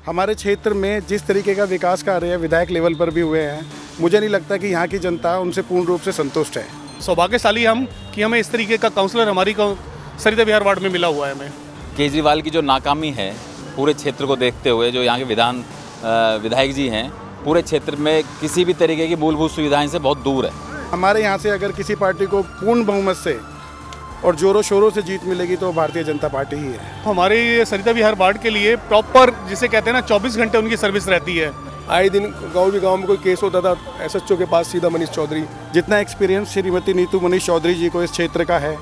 हमारे क्षेत्र में जिस तरीके का विकास कार्य है विधायक लेवल पर भी हुए हैं, मुझे नहीं लगता कि यहाँ की जनता उनसे पूर्ण रूप से संतुष्ट है। सौभाग्यशाली हम कि हमें इस तरीके का काउंसलर हमारी सरिता विहार वार्ड में मिला हुआ है। हमें केजरीवाल की जो नाकामी है पूरे क्षेत्र को देखते हुए, जो यहाँ के विधायक जी हैं, पूरे क्षेत्र में किसी भी तरीके की मूलभूत सुविधाएं से बहुत दूर है। हमारे यहाँ से अगर किसी पार्टी को पूर्ण बहुमत से और जोरों शोरों से जीत मिलेगी तो भारतीय जनता पार्टी ही है। हमारे सरिता विहार वार्ड के लिए प्रॉपर जिसे कहते हैं ना 24 घंटे उनकी सर्विस रहती है। आए दिन गांव में कोई केस होता था एसएचओ के पास सीधा मनीष चौधरी। जितना एक्सपीरियंस श्रीमती नीतू मनीष चौधरी जी को इस क्षेत्र का है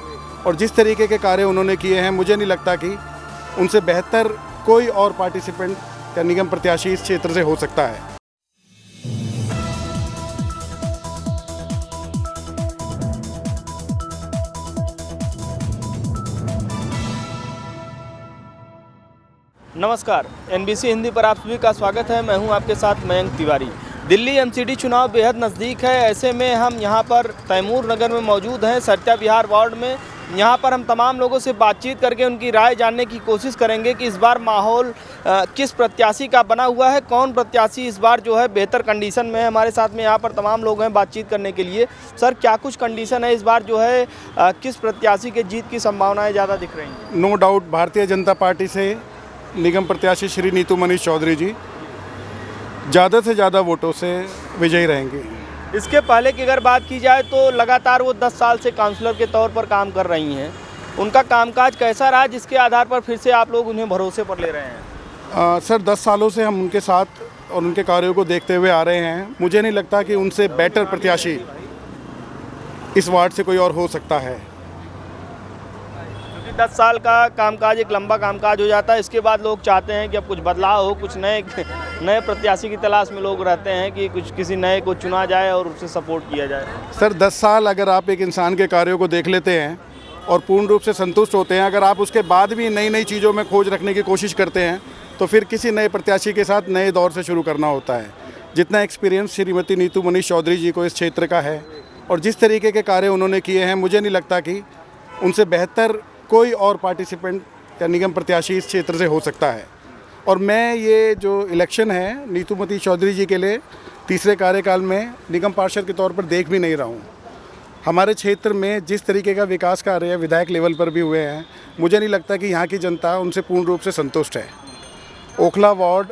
और जिस तरीके के कार्य उन्होंने किए हैं, मुझे नहीं लगता कि उनसे बेहतर कोई और पार्टिसिपेंट या निगम प्रत्याशी इस क्षेत्र से हो सकता है। नमस्कार, एनबीसी हिंदी पर आप सभी का स्वागत है। मैं हूं आपके साथ मयंक तिवारी। दिल्ली एमसीडी चुनाव बेहद नज़दीक है, ऐसे में हम यहां पर तैमूर नगर में मौजूद हैं, सरिता विहार वार्ड में। यहां पर हम तमाम लोगों से बातचीत करके उनकी राय जानने की कोशिश करेंगे कि इस बार माहौल किस प्रत्याशी का बना हुआ है, कौन प्रत्याशी इस बार जो है बेहतर कंडीशन में है। हमारे साथ में यहाँ पर तमाम लोग हैं बातचीत करने के लिए। सर, क्या कुछ कंडीशन है इस बार जो है, किस प्रत्याशी के जीत की संभावनाएँ ज़्यादा दिख रही हैं? No doubt Bharatiya Janata party से निगम प्रत्याशी श्री नीतू मनीष चौधरी जी ज़्यादा से ज़्यादा वोटों से विजयी रहेंगे। इसके पहले की अगर बात की जाए तो लगातार वो 10 साल से काउंसलर के तौर पर काम कर रही हैं। उनका कामकाज कैसा रहा जिसके आधार पर फिर से आप लोग उन्हें भरोसे पर ले रहे हैं? सर, 10 सालों से हम उनके साथ और उनके कार्यों को देखते हुए आ रहे हैं। मुझे नहीं लगता कि उनसे बेटर प्रत्याशी इस वार्ड से कोई और हो सकता है। 10 साल का कामकाज एक लंबा कामकाज हो जाता है। इसके बाद लोग चाहते हैं कि अब कुछ बदलाव हो, कुछ नए प्रत्याशी की तलाश में लोग रहते हैं कि किसी नए को चुना जाए और उससे सपोर्ट किया जाए। सर, 10 साल अगर आप एक इंसान के कार्यों को देख लेते हैं और पूर्ण रूप से संतुष्ट होते हैं, अगर आप उसके बाद भी नई नई चीज़ों में खोज रखने की कोशिश करते हैं तो फिर किसी नए प्रत्याशी के साथ नए दौर से शुरू करना होता है। जितना एक्सपीरियंस श्रीमती नीतू मनीष चौधरी जी को इस क्षेत्र का है और जिस तरीके के कार्य उन्होंने किए हैं, मुझे नहीं लगता कि उनसे बेहतर कोई और पार्टिसिपेंट या निगम प्रत्याशी इस क्षेत्र से हो सकता है। और मैं ये जो इलेक्शन है नीतू मनीष चौधरी जी के लिए तीसरे कार्यकाल में निगम पार्षद के तौर पर देख भी नहीं रहा हूँ। हमारे क्षेत्र में जिस तरीके का विकास कार्य है विधायक लेवल पर भी हुए हैं, मुझे नहीं लगता कि यहाँ की जनता उनसे पूर्ण रूप से संतुष्ट है। ओखला वार्ड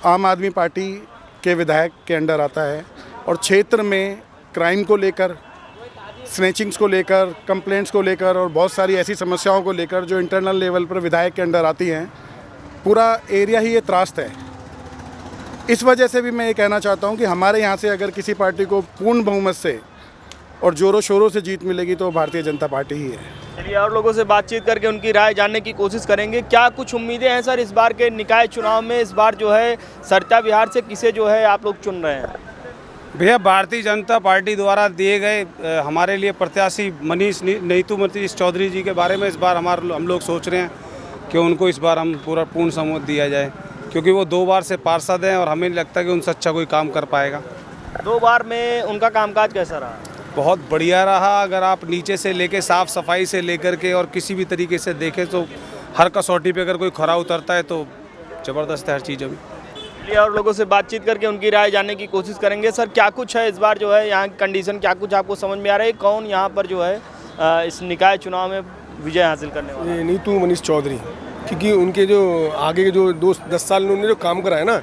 आम आदमी पार्टी के विधायक के अंडर आता है और क्षेत्र में क्राइम को लेकर, स्नैचिंग्स को लेकर, कंप्लेंट्स को लेकर और बहुत सारी ऐसी समस्याओं को लेकर जो इंटरनल लेवल पर विधायक के अंडर आती हैं, पूरा एरिया ही ये त्रास्त है। इस वजह से भी मैं ये कहना चाहता हूँ कि हमारे यहाँ से अगर किसी पार्टी को पूर्ण बहुमत से और जोरों शोरों से जीत मिलेगी तो भारतीय जनता पार्टी ही है। चलिए और लोगों से बातचीत करके उनकी राय जानने की कोशिश करेंगे। क्या कुछ उम्मीदें हैं सर इस बार के निकाय चुनाव में? इस बार जो है सरिता विहार से किसे जो है आप लोग चुन रहे हैं? भैया, भारतीय जनता पार्टी द्वारा दिए गए हमारे लिए प्रत्याशी नीतू मनीष चौधरी जी के बारे में इस बार हम लोग सोच रहे हैं कि उनको इस बार हम पूरा पूर्ण समर्थन दिया जाए, क्योंकि वो 2 बार से पार्षद हैं और हमें नहीं लगता कि उनसे अच्छा कोई काम कर पाएगा। 2 बार में उनका कामकाज कैसा रहा? बहुत बढ़िया रहा। अगर आप नीचे से लेके साफ़ सफाई से लेकर के और किसी भी तरीके से देखें तो हर कसौटी पे अगर कोई खरा उतरता है तो ज़बरदस्त है हर चीज़। अभी और लोगों से बातचीत करके उनकी राय जानने की कोशिश करेंगे। सर, क्या कुछ है इस बार जो है यहाँ की कंडीशन, क्या कुछ आपको समझ में आ रहा है? कौन यहाँ पर जो है इस निकाय चुनाव में विजय हासिल करने वाला है? नीतू मनीष चौधरी, क्योंकि उनके जो आगे के जो 10 साल में उन्होंने जो काम करा है ना,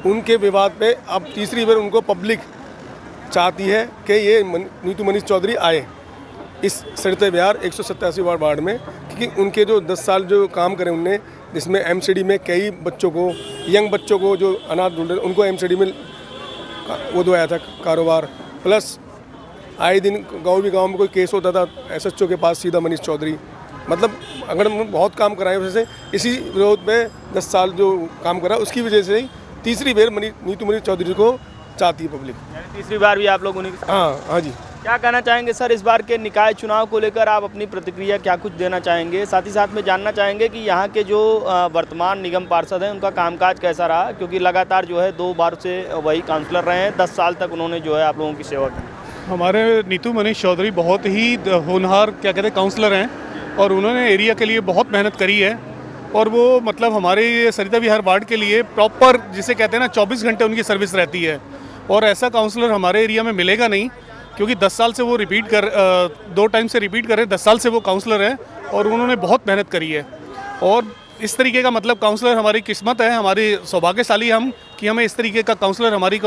उनके विवाद पे अब तीसरी बार उनको पब्लिक चाहती है कि ये नीतू मनीष चौधरी आए इस सरिता विहार 187 वार्ड में, क्योंकि उनके जो 10 साल जो काम करे उनने, जिसमें एमसीडी में कई बच्चों को, यंग बच्चों को जो अनाथ ढूंढ रहे उनको एमसीडी में वो दो आया था कारोबार। प्लस आए दिन गांव में कोई केस होता था एसएचओ के पास सीधा मनीष चौधरी। मतलब अगर हम बहुत काम कराए वजह से इसी विरोध में 10 साल जो काम करा उसकी वजह से ही तीसरी बार नीतू मनीष चौधरी को चाहती है पब्लिक। तीसरी बार भी आप लोग उन्हीं? हाँ जी। क्या कहना चाहेंगे सर इस बार के निकाय चुनाव को लेकर? आप अपनी प्रतिक्रिया क्या कुछ देना चाहेंगे? साथ ही साथ में जानना चाहेंगे कि यहाँ के जो वर्तमान निगम पार्षद हैं उनका कामकाज कैसा रहा, क्योंकि लगातार जो है 2 बार से वही काउंसलर रहे हैं, 10 साल तक उन्होंने जो है आप लोगों की सेवा की। हमारे नीतू मनीष चौधरी बहुत ही होनहार क्या कहते हैं काउंसलर हैं और उन्होंने एरिया के लिए बहुत मेहनत करी है और वो मतलब हमारे ये सरिता विहार वार्ड के लिए प्रॉपर जिसे कहते हैं ना 24 घंटे उनकी सर्विस रहती है। और ऐसा काउंसलर हमारे एरिया में मिलेगा नहीं, क्योंकि 10 साल से वो 2 टाइम से रिपीट कर रहे हैं। 10 साल से वो काउंसलर है और उन्होंने बहुत मेहनत करी है। और इस तरीके का मतलब काउंसलर हमारी किस्मत है, हमारी सौभाग्यशाली हम कि हमें इस तरीके का काउंसलर हमारी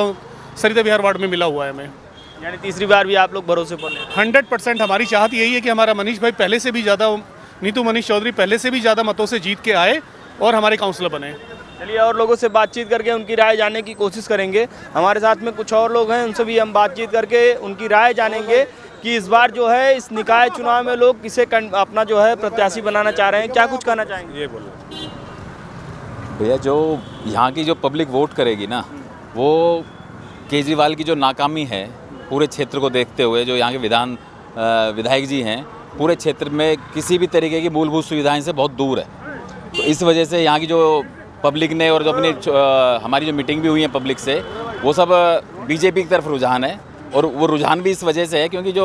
सरिता विहार वार्ड में मिला हुआ है हमें। यानी तीसरी बार भी आप लोग भरोसे पर हैं। 100% हमारी चाहत यही है कि हमारा मनीष भाई पहले से भी ज़्यादा, नीतू मनीष चौधरी पहले से भी ज़्यादा मतों से जीत के आए और हमारे काउंसलर बने। चलिए और लोगों से बातचीत करके उनकी राय जानने की कोशिश करेंगे। हमारे साथ में कुछ और लोग हैं, उनसे भी हम बातचीत करके उनकी राय जानेंगे कि इस बार जो है इस निकाय चुनाव में लोग किसे अपना जो है प्रत्याशी बनाना चाह रहे हैं। क्या कुछ कहना चाहेंगे? ये बोलो भैया, जो यहाँ की जो पब्लिक वोट करेगी ना, वो केजरीवाल की जो नाकामी है पूरे क्षेत्र को देखते हुए, जो यहाँ के विधायक जी हैं, पूरे क्षेत्र में किसी भी तरीके की मूलभूत सुविधाएं से बहुत दूर है। तो इस वजह से यहाँ की जो पब्लिक ने और जो अपनी हमारी जो मीटिंग भी हुई है पब्लिक से, वो सब बीजेपी की तरफ रुझान है। और वो रुझान भी इस वजह से है क्योंकि जो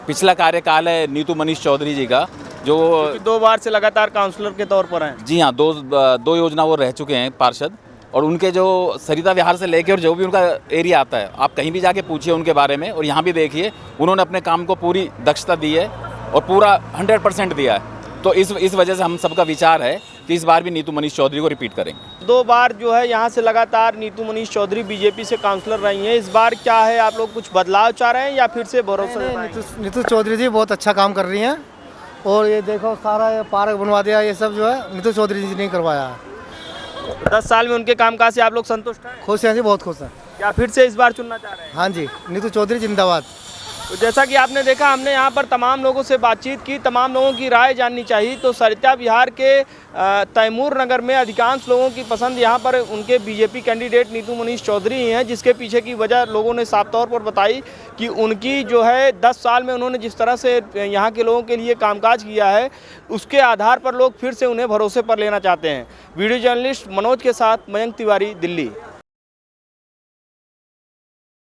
पिछला कार्यकाल है नीतू मनीष चौधरी जी का, जो 2 बार से लगातार काउंसलर के तौर पर हैं। जी हाँ, दो योजना वो रह चुके हैं पार्षद। और उनके जो सरिता विहार से लेके और जो भी उनका एरिया आता है, आप कहीं भी जाके पूछिए उनके बारे में, और यहाँ भी देखिए उन्होंने अपने काम को पूरी दक्षता दी है और पूरा 100% दिया है। तो इस वजह से हम सबका विचार है कि इस बार भी नीतू मनीष चौधरी को रिपीट करेंगे। 2 बार जो है यहाँ से लगातार नीतू मनीष चौधरी बीजेपी से काउंसलर रही हैं। इस बार क्या है, आप लोग कुछ बदलाव चाह रहे हैं या फिर से भरोसा? नीतू चौधरी जी बहुत अच्छा काम कर रही हैं। और ये देखो सारा ये पार्क बनवा दिया, ये सब जो है नीतू चौधरी जी ने करवाया है। 10 साल में उनके कामकाज से आप लोग संतुष्ट हैं? खुश हैं जी, बहुत खुश हैं। या फिर से इस बार चुनना चाह रहे हैं? हाँ जी, नीतू चौधरी जिंदाबाद। तो जैसा कि आपने देखा, हमने यहाँ पर तमाम लोगों से बातचीत की, तमाम लोगों की राय जाननी चाहिए। तो सरिता विहार के तैमूर नगर में अधिकांश लोगों की पसंद यहाँ पर उनके बीजेपी कैंडिडेट नीतू मनीष चौधरी ही हैं, जिसके पीछे की वजह लोगों ने साफ तौर पर बताई कि उनकी जो है 10 साल में उन्होंने जिस तरह से यहाँ के लोगों के लिए कामकाज किया है, उसके आधार पर लोग फिर से उन्हें भरोसे पर लेना चाहते हैं। वीडियो जर्नलिस्ट मनोज के साथ मयंक तिवारी, दिल्ली।